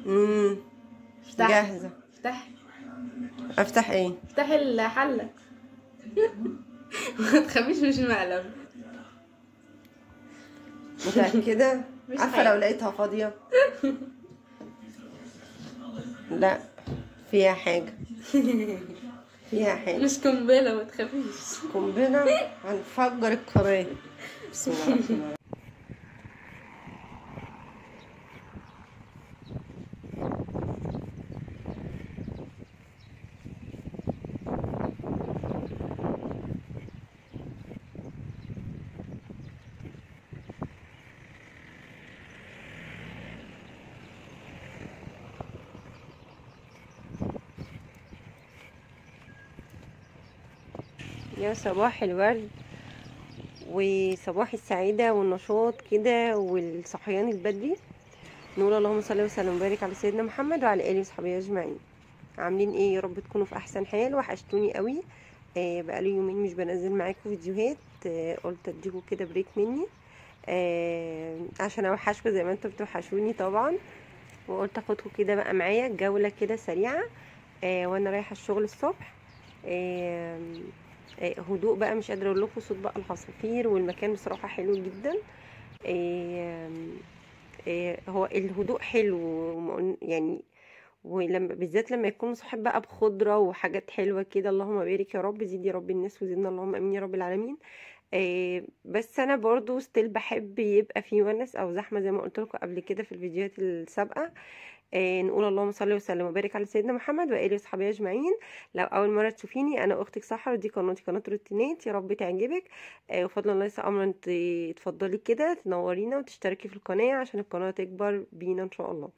امم افتحي جاهزة. افتحي افتح ايه؟ افتحي الحلة. ما تخافيش، مش مقلب. متأكدة؟ مش عارفة لو حاجة. لقيتها فاضية. لا، فيها حاجة. فيها حاجة. مش قنبلة، ما تخافيش. قنبلة. هنفجر القناة. بسم الله الرحمن الرحيم. يا صباح الورد وصباح السعادة والنشاط كده والصحيان البدري. نقول اللهم صل وسلم وبارك على سيدنا محمد وعلى آله وصحبه أجمعين. عاملين ايه؟ يا رب تكونوا في أحسن حال. وحشتوني قوي. بقالي يومين مش بنزل معاكم فيديوهات. قلت اديكوا كده بريك مني. عشان اوحشكوا زي ما انتوا بتوحشوني طبعا. وقلت اخدكوا كده بقى معايا جولة كده سريعة. وانا رايحة الشغل الصبح. آه هدوء بقى، مش قادرة اقول لكم صوت بقى العصافير، والمكان بصراحة حلو جدا. آه هو الهدوء حلو يعني. ولما بالذات لما يكون مصاحب بقى بخضرة وحاجات حلوة كده، اللهم بارك يا رب، زيد يا رب الناس وزدنا اللهم امين يا رب العالمين. بس انا برضو ستيل بحب يبقى في ونس او زحمة زي ما قلت لكم قبل كده في الفيديوهات السابقة. نقول اللهم صل وسلم وبارك على سيدنا محمد واله وصحبه اجمعين. لو اول مره تشوفيني، انا اختك سحر، ودي قناتي قناه روتينات، يا رب تعجبك. وفضل الله ليس امرا، تفضلي كده تنورينا وتشتركي في القناه عشان القناه تكبر بينا ان شاء الله.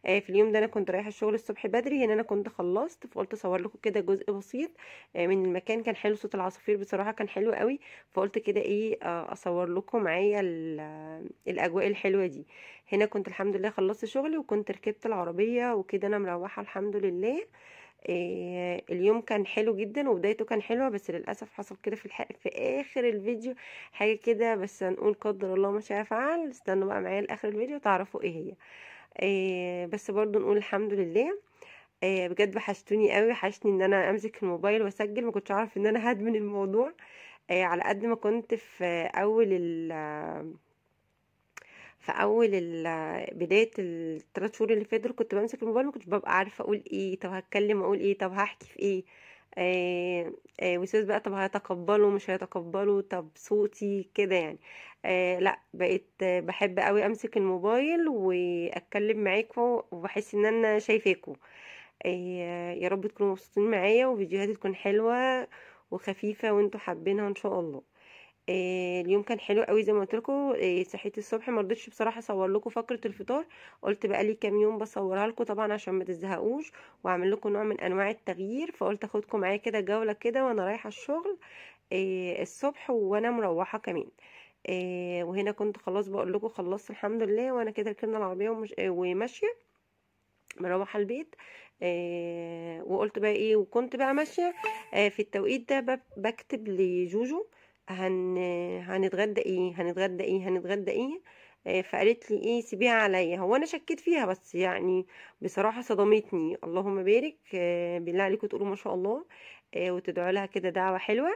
في اليوم ده انا كنت رايحه الشغل الصبح بدري، هنا انا كنت خلصت، فقلت اصور لكم كده جزء بسيط من المكان. كان حلو، صوت العصافير بصراحه كان حلو قوي. فقلت كده ايه، اصور لكم معايا الاجواء الحلوه دي. هنا كنت الحمد لله خلصت شغلي وكنت ركبت العربيه وكده انا مروحه الحمد لله. اليوم كان حلو جدا وبدايته كان حلوه، بس للاسف حصل كده في اخر الفيديو حاجه كده، بس هنقول قدر الله ما شاء فعل. استنوا بقى معايا لاخر الفيديو تعرفوا ايه هي. بس برضو نقول الحمد لله. بجد وحشتوني قوي، وحشني ان انا امسك الموبايل واسجل، ما كنتش اعرف ان انا هدمن الموضوع. على قد ما كنت بداية ال3 شهور اللي فاتوا كنت بمسك الموبايل، ما كنتش ببقى عارفة اقول ايه، طب هتكلم اقول ايه، طب هحكي في ايه. وسوس بقى، طب هيتقبلوا مش هيتقبلوا، طب صوتي كده يعني. لا، بقيت بحب قوي امسك الموبايل واتكلم معاكم وبحس ان انا شايفاكم. يا رب تكونوا مبسوطين معايا وفيديوهاتي تكون حلوة وخفيفة وانتوا حابينها ان شاء الله. اليوم كان حلو قوي زي ما قلت لكم. صحيت الصبح، ما رضيتش بصراحه اصور لكم فقره الفطار. قلت بقى لي كام يوم بصورها لكم طبعا عشان ما تزهقوش واعمل لكم نوع من انواع التغيير. فقلت اخدكم معايا كده جوله كده وانا رايحه الشغل الصبح وانا مروحه كمان. وهنا كنت خلاص بقول لكم خلصت الحمد لله، وانا كده ركبنا العربيه وماشيه مروحه البيت. وقلت بقى ايه، وكنت بقى ماشيه في التوقيت ده بكتب لجوجو هنتغدى ايه هنتغدى ايه هنتغدى ايه. فقالت لي ايه، سيبيها عليا. هو انا شكيت فيها بس يعني بصراحه صدمتني. اللهم بارك. بالله عليكم تقولوا ما شاء الله. وتدعوا لها كده دعوه حلوه.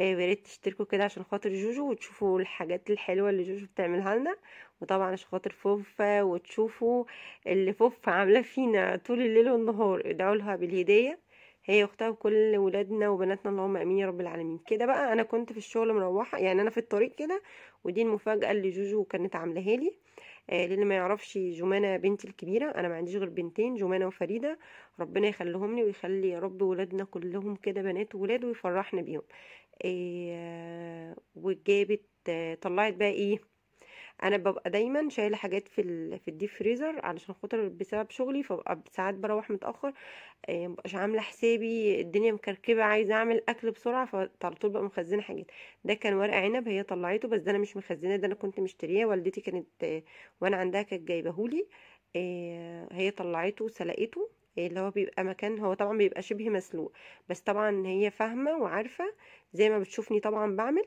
ويا ريت تشتركوا كده عشان خاطر جوجو وتشوفوا الحاجات الحلوه اللي جوجو بتعملها لنا، وطبعا عشان خاطر فوفا وتشوفوا اللي فوفا عاملاه فينا طول الليل والنهار. ادعوا لها بالهدايه، هي اختها وكل ولادنا وبناتنا اللهم امين يا رب العالمين. كده بقى انا كنت في الشغل مروحه، يعني انا في الطريق كده. ودي المفاجاه اللي جوجو كانت عاملاها لي. للي ما يعرفش، جمانة بنتي الكبيره، انا ما عنديش غير بنتين، جمانة وفريده. ربنا يخليهم لي ويخلي يا رب ولادنا كلهم كده بنات وولاد ويفرحنا بيهم. وجابت طلعت بقى ايه. انا ببقى دايما شايله حاجات في الديب فريزر علشان خاطر بسبب شغلي، فببقى ساعات بروح متاخر. مبقاش عامله حسابي، الدنيا مكركبه، عايزه اعمل اكل بسرعه، فعلى طول بقى مخزنه حاجات. ده كان ورق عنب هي طلعته، بس ده انا مش مخزنه، ده انا كنت مشتريه، والدتي كانت وانا عندها كانت جايبهولي. هي طلعته وسلقته. اللي هو بيبقى مكان، هو طبعا بيبقى شبه مسلوق، بس طبعا هي فاهمه وعارفه زي ما بتشوفني طبعا بعمل.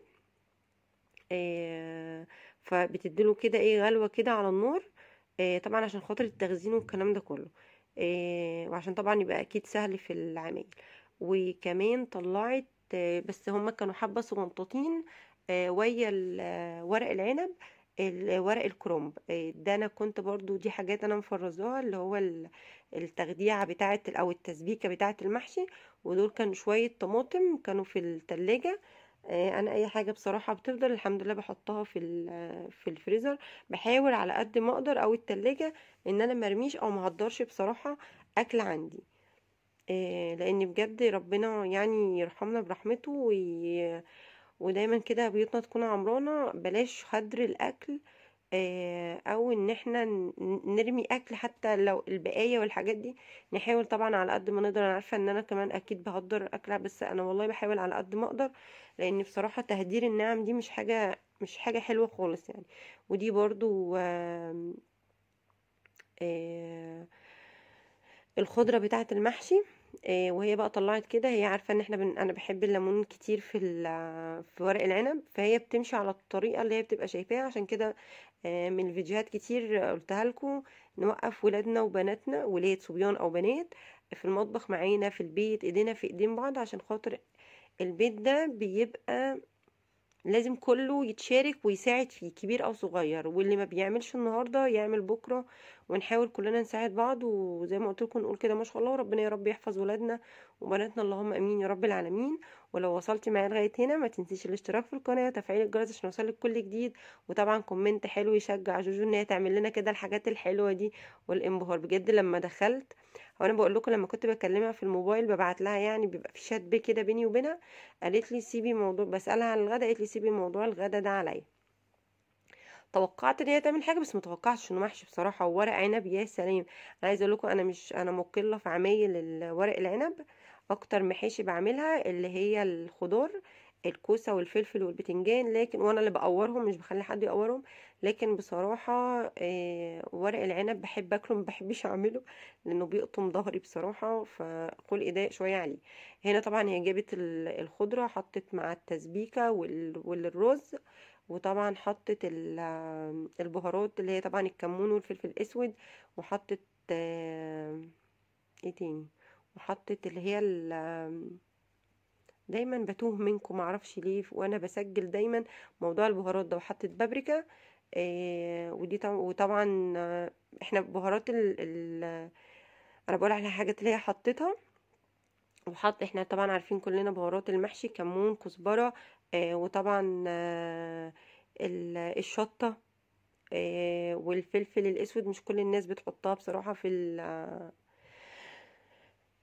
فبتديله كده ايه غلوة كده على النار. طبعا عشان خاطر التخزين والكلام ده كله. وعشان طبعا يبقى اكيد سهل في العمايل. وكمان طلعت بس هما كانوا حبة صغنطاطين ويا ورق العنب، ورق الكرنب. ده انا كنت برضو دي حاجات انا مفرزاها، اللي هو التخديعة بتاعة او التسبيكة بتاعة المحشي. ودول كانوا شوية طماطم كانوا في التلاجة. انا اي حاجة بصراحة بتفضل الحمد لله بحطها في الفريزر. بحاول على قد ما اقدر او التلاجة ان انا مرميش او مهدرش بصراحة اكل عندي. لان بجد ربنا يعني يرحمنا برحمته ودايما كده بيوتنا تكون عمرانة. بلاش هدر الاكل، او ان احنا نرمي اكل حتى لو البقايا والحاجات دي. نحاول طبعا على قد ما نقدر. انا عارفه ان انا كمان اكيد بهدر اكل، بس انا والله بحاول على قد ما اقدر. لان بصراحه تهدير النعم دي مش حاجه حلوه خالص يعني. ودي برضو آه، الخضره بتاعه المحشي. وهي بقى طلعت كده. هي عارفه ان انا بحب الليمون كتير في ورق العنب، فهي بتمشي على الطريقه اللي هي بتبقى شايفاها. عشان كده من فيديوهات كتير قلتها لكم نوقف ولادنا وبناتنا، ولاد صبيان او بنات، في المطبخ معانا في البيت، ايدينا في ايدين بعض. عشان خاطر البيت ده بيبقى لازم كله يتشارك ويساعد فيه، كبير او صغير. واللي ما بيعملش النهارده يعمل بكره. ونحاول كلنا نساعد بعض. وزي ما قلت لكم نقول كده ما شاء الله، وربنا يا رب يحفظ ولادنا وبناتنا، اللهم امين يا رب العالمين. ولو وصلتي معايا لغايه هنا ما تنسيش الاشتراك في القناه وتفعيل الجرس عشان يوصلك كل جديد. وطبعا كومنت حلو يشجع جوجو ان هي تعمل لنا كده الحاجات الحلوه دي. والانبهار بجد لما دخلت. وانا بقول لكم لما كنت بكلمها في الموبايل ببعت لها، يعني بيبقى في شات كده بيني وبينها. قالت لي سيبي موضوع، بسألها عن الغدا قالت لي سيبي موضوع الغدا ده عليا. توقعت ان هي تعمل حاجه، بس متوقعتش انه محشي بصراحه وورق عنب. يا سلام. انا عايزه اقول لكم انا مقله في عمايل ورق العنب. اكتر محاشي بعملها اللي هي الخضار، الكوسه والفلفل والبتنجان. لكن وانا اللي بقورهم، مش بخلي حد يقورهم. لكن بصراحه ورق العنب بحب اكله، ما بحبش اعمله لانه بيقطم ظهري بصراحه، فخلقي ضايق شويه عليه. هنا طبعا هي جابت الخضره، حطت مع التسبيكه والرز. وطبعا حطت البهارات اللي هي طبعا الكمون والفلفل الاسود. وحطت ايه تاني. وحطت اللي هي دايما بتوه منكم معرفش ليه وانا بسجل دايما موضوع البهارات ده. وحطت بابريكا. وطبعا احنا بهارات انا بقول على حاجات اللي هي حطيتها. احنا طبعا عارفين كلنا بهارات المحشي، كمون، كزبرة، وطبعا الشطة، والفلفل الاسود. مش كل الناس بتحطها بصراحة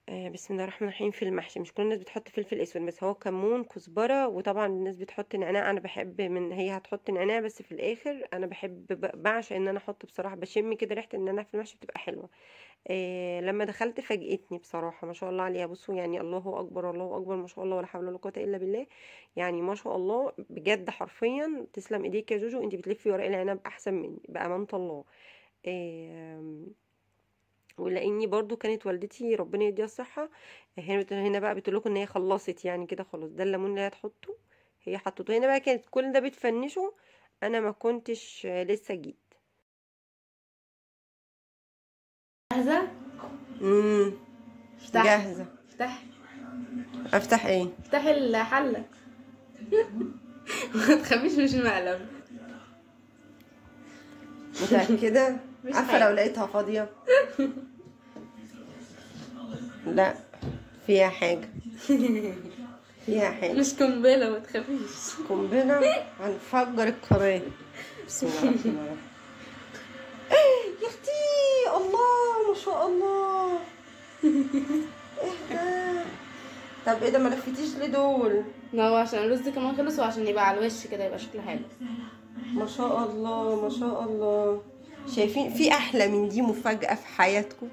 بسم الله الرحمن الرحيم في المحشي. مش كل الناس بتحط فلفل اسود، بس هو كمون، كزبره. وطبعا الناس بتحط نعناع. انا بحب هي هتحط نعناع بس في الاخر. انا بحب بعشق ان انا احط بصراحه. بشم كده ريحه النعناع في المحشي بتبقى حلوه. لما دخلت فاجئتني بصراحه ما شاء الله عليها. بصوا يعني الله اكبر الله اكبر ما شاء الله ولا حول ولا قوه الا بالله. يعني ما شاء الله بجد حرفيا تسلم ايديك يا جوجو. انت بتلفي ورق العنب احسن مني بامانه الله. ولاني برضو كانت والدتي ربنا يديها الصحه هنا بقى بتقول لكم ان هي خلصت يعني كده خلاص. ده الليمون اللي هتحطه هي حطته هنا بقى. كانت كل ده بتفنشه. انا ما كنتش لسه جيت جاهزة؟ امم افتحي جاهزه. افتحي افتح ايه؟ افتحي الحلة. ما تخافيش مش مقلب. متاكده؟ مش عارفه حاجة. لو لقيتها فاضيه. لا فيها حاجه. فيها حاجه. مش قنبلة ما تخافيش. قنبله هنفجر القناه. بسم الله الرحمن الرحيم. يا اختي الله ما شاء الله. ايه ده؟ طب ايه ده ما لفتيش ليه دول؟ ما هو عشان الرز كمان خلص وعشان يبقى على الوش كده يبقى شكله حلو. ما شاء الله ما شاء الله. شايفين في احلى من دي مفاجأة في حياتكم؟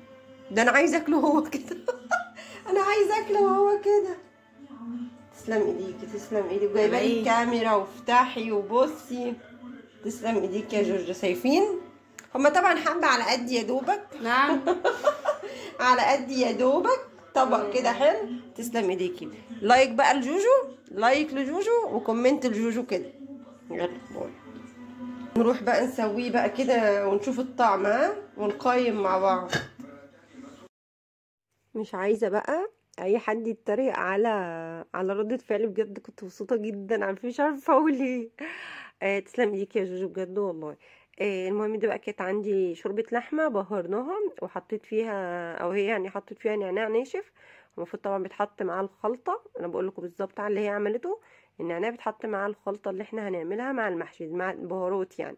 ده انا عايزه اكله هو كده. انا عايزه اكله هو كده. تسلم ايديكي تسلم ايديك. جايبه لي الكاميرا وافتحي وبصي. تسلم ايديك يا جورجيا. شايفين هما طبعا حبه على قد يا دوبك. نعم. على قد يا دوبك طبق كده حلو. تسلم ايديكي. لايك بقى لجوجو، لايك لجوجو وكومنت لجوجو كده. يلا باي. نروح بقى نسويه بقى كده ونشوف الطعم، ها، ونقيم مع بعض. مش عايزه بقى اي حد يتريق على ردة فعلي، بجد كنت مبسوطه جدا، مش عارفه اقول ايه. تسلم ايديكي يا جوجو بجد والله. المهم دي بقى كانت عندي شوربه لحمه بهرناها وحطيت فيها، او هي يعني حطيت فيها نعناع ناشف. المفروض طبعا بيتحط معاه الخلطه، انا بقول لكم بالظبط على اللي هي عملته. النعناع بيتحط معاه الخلطه اللي احنا هنعملها مع المحشي مع البهارات يعني.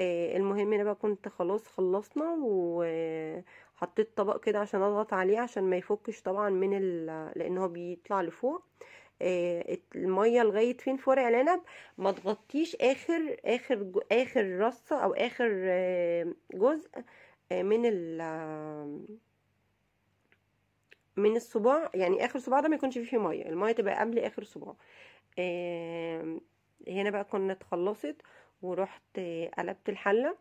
المهم انا بقى كنت خلاص خلصنا، وحطيت طبق كده عشان اضغط عليه عشان ما يفكش طبعا لان هو بيطلع لفوق. الميه لغايه فين في ورق العنب، ما تغطيش اخر رصه او اخر جزء من من الصباع، يعني اخر صباع ده ما يكونش فيه ميه، الميه تبقى قبل اخر صباع. هنا بقى كنا اتخلصت، ورحت قلبت الحله.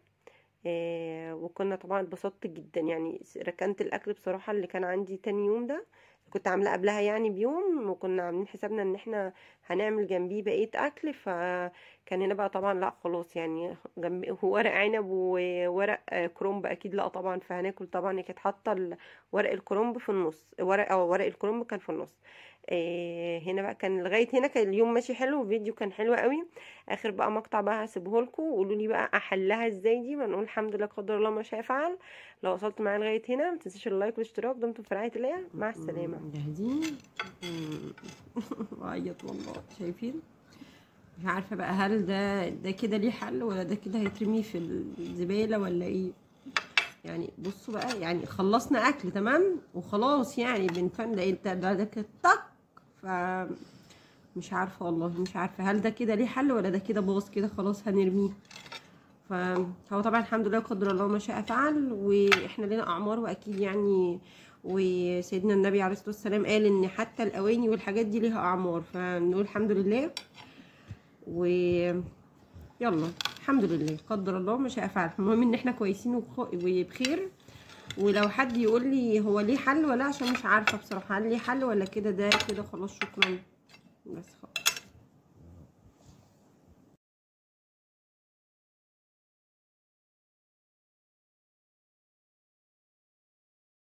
وكنا طبعا اتبسطت جدا يعني، ركنت الاكل بصراحه اللي كان عندي تاني يوم ده، كنت عامله قبلها يعني بيوم، وكنا عاملين حسابنا ان احنا هنعمل جنبيه بقيه اكل. فكان هنا بقى طبعا لا خلاص يعني، جنب ورق عنب وورق كرنب اكيد لا طبعا، فهناكل طبعا. هي كانت حاطه ورق الكرنب في النص، ورق الكرنب كان في النص. هنا بقى كان لغايه هنا كان اليوم ماشي حلو، والفيديو كان حلو قوي. اخر بقى مقطع بقى هسيبه لكم، وقولوا لي بقى احلها ازاي دي، ونقول الحمد لله قدر الله ما شاء فعل. لو وصلت معايا لغايه هنا ما تنسيش اللايك والاشتراك. دمتم في رعايه الله، مع السلامه. جاهزين. بعيط والله، شايفين؟ مش عارفه بقى هل ده كده ليه حل، ولا ده كده هيترمي في الزباله ولا ايه يعني. بصوا بقى يعني خلصنا اكل تمام وخلاص يعني بنفن ده كده طق. ف مش عارفه والله، مش عارفه هل ده كده ليه حل ولا ده كده باظ كده خلاص هنرميه. فهو طبعا الحمد لله قدر الله ما شاء فعل، واحنا لنا اعمار واكيد يعني، وسيدنا النبي عليه الصلاه والسلام قال ان حتى الاواني والحاجات دي ليها اعمار، فنقول الحمد لله. ويلا الحمد لله قدر الله ما شاء فعل. المهم ان احنا كويسين وبخير. ولو حد يقول لي هو ليه حل ولا، عشان مش عارفه بصراحه هل ليه حل ولا كده ده كده خلاص شكرا بس خلاص.